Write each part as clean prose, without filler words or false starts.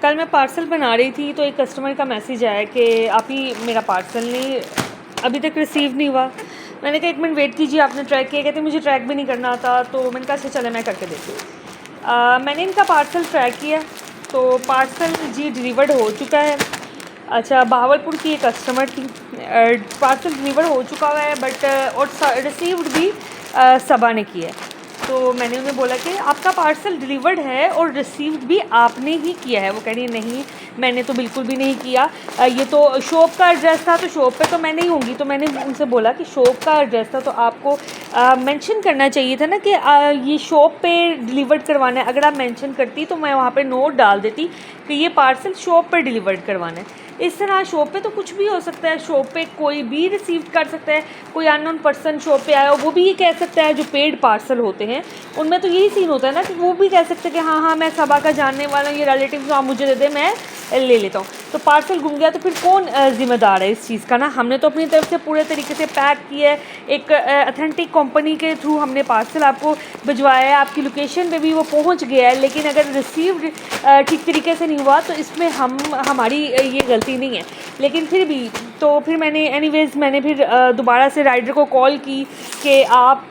कल मैं पार्सल बना रही थी तो एक कस्टमर का मैसेज आया कि आप ही मेरा पार्सल नहीं अभी तक रिसीव नहीं हुआ। मैंने कहा 1 मिनट वेट कीजिए, आपने ट्रैक किया? कहते मुझे ट्रैक भी नहीं करना आता। तो मैंने कहा अच्छा चले मैं करके देखती हूँ। मैंने इनका पार्सल ट्रैक किया तो पार्सल जी डिलीवर्ड हो चुका है। अच्छा, बहावलपुर की एक कस्टमर थी। पार्सल डिलीवर हो चुका हुआ है बट और रिसीव्ड भी सबा ने किया है। तो मैंने उन्हें बोला कि आपका पार्सल डिलीवर्ड है और रिसीव्ड भी आपने ही किया है। वो कह रही है नहीं मैंने तो बिल्कुल भी नहीं किया, ये तो शॉप का एड्रेस था तो शॉप पे तो मैं नहीं होंगी। तो मैंने उनसे बोला कि शॉप का एड्रेस था तो आपको मेंशन करना चाहिए था ना कि ये शॉप पे डिलीवर्ड करवाना है। अगर आप मेंशन करती तो मैं वहाँ पे नोट डाल देती कि ये पार्सल शॉप पर डिलीवर्ड करवाना है। इस तरह शॉप पे तो कुछ भी हो सकता है, शॉप पे कोई भी रिसीव कर सकता है। कोई अननोन पर्सन शॉप पे आया हो वो भी ये कह सकता है। जो पेड पार्सल होते हैं उनमें तो यही सीन होता है ना कि वो भी कह सकते हैं कि हाँ मैं सबा का जानने वाला हूँ, ये रिलेटिव आप मुझे दे दे मैं ले लेता हूँ। तो पार्सल गुम गया तो फिर कौन ज़िम्मेदार है इस चीज़ का ना? हमने तो अपनी तरफ से पूरे तरीके से पैक किया है, एक अथेंटिक कंपनी के थ्रू हमने पार्सल आपको भिजवाया है, आपकी लोकेशन पे भी वो पहुंच गया है। लेकिन अगर रिसीव्ड ठीक तरीके से नहीं हुआ तो इसमें हमारी ये गलती नहीं है। लेकिन फिर भी तो फिर मैंने एनीवेज़ मैंने फिर दोबारा से राइडर को कॉल की कि आप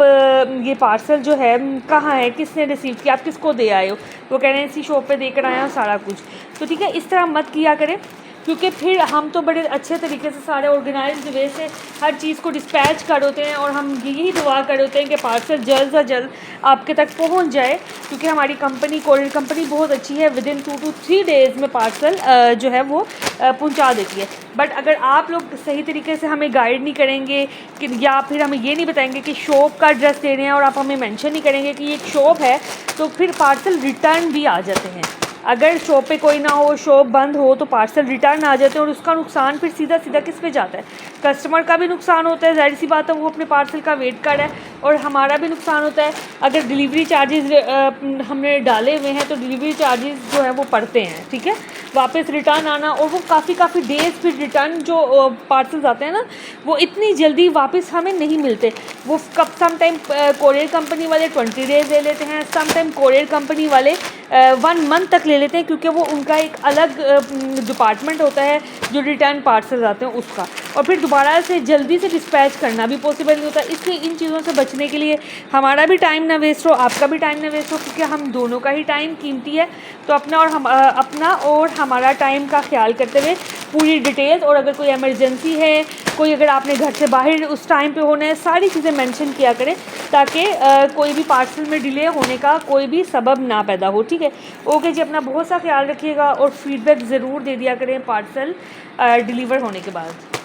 ये पार्सल जो है कहाँ है, किसने रिसीव किया, आप किसको दे आए हो? वो कह रहे हैं इसी शॉप पे देकर आया सारा कुछ। तो ठीक है, इस तरह मत किया करें क्योंकि फिर हम तो बड़े अच्छे तरीके से सारे ऑर्गेनाइज्ड वे से हर चीज़ को डिस्पैच कर होते हैं और हम यही दुआ कर होते हैं कि पार्सल जल्द से जल्द आपके तक पहुंच जाए। क्योंकि हमारी कंपनी कोरियर कंपनी बहुत अच्छी है, विदिन 2 to 3 डेज़ में पार्सल जो है वो पहुंचा देती है। बट अगर आप लोग सही तरीके से हमें गाइड नहीं करेंगे कि या फिर हमें ये नहीं बताएंगे कि शॉप का एड्रेस दे रहे हैं और आप हमें मेंशन नहीं करेंगे कि ये एक शॉप है, तो फिर पार्सल रिटर्न भी आ जाते हैं। अगर शॉप पे कोई ना हो, शॉप बंद हो, तो पार्सल रिटर्न आ जाते हैं और उसका नुकसान फिर सीधा सीधा किस पे जाता है? कस्टमर का भी नुकसान होता है, जाहिर सी बात है वो अपने पार्सल का वेट कर रहा है, और हमारा भी नुकसान होता है। अगर डिलीवरी चार्जेस हमने डाले हुए हैं तो डिलीवरी चार्जेस जो है वो पड़ते हैं, ठीक है। वापस रिटर्न आना और वो काफ़ी डेज़ फिर रिटर्न जो पार्सल्स आते हैं ना वो इतनी जल्दी वापस हमें नहीं मिलते। वो कब सम टाइम कोरियर कंपनी वाले 20 डेज़ ले लेते हैं, सम टाइम कोरियर कंपनी वाले 1 मंथ तक ले लेते हैं, क्योंकि वो उनका एक अलग डिपार्टमेंट होता है जो रिटर्न पार्सल्स आते हैं उसका, और फिर दोबारा से जल्दी से डिस्पैच करना भी पॉसिबल नहीं होता। इसलिए इन चीज़ों से बचने के लिए हमारा भी टाइम ना वेस्ट हो, आपका भी टाइम ना वेस्ट हो, क्योंकि हम दोनों का ही टाइम कीमती है। तो अपना और हमारा टाइम का ख्याल करते हुए पूरी डिटेल्स, और अगर कोई इमरजेंसी है, कोई अगर आपने घर से बाहर उस टाइम पे होना है, सारी चीज़ें मेंशन किया करें ताकि कोई भी पार्सल में डिले होने का कोई भी सबब ना पैदा हो, ठीक है। ओके जी, अपना बहुत सा ख्याल रखिएगा और फीडबैक ज़रूर दे दिया करें पार्सल डिलीवर होने के बाद।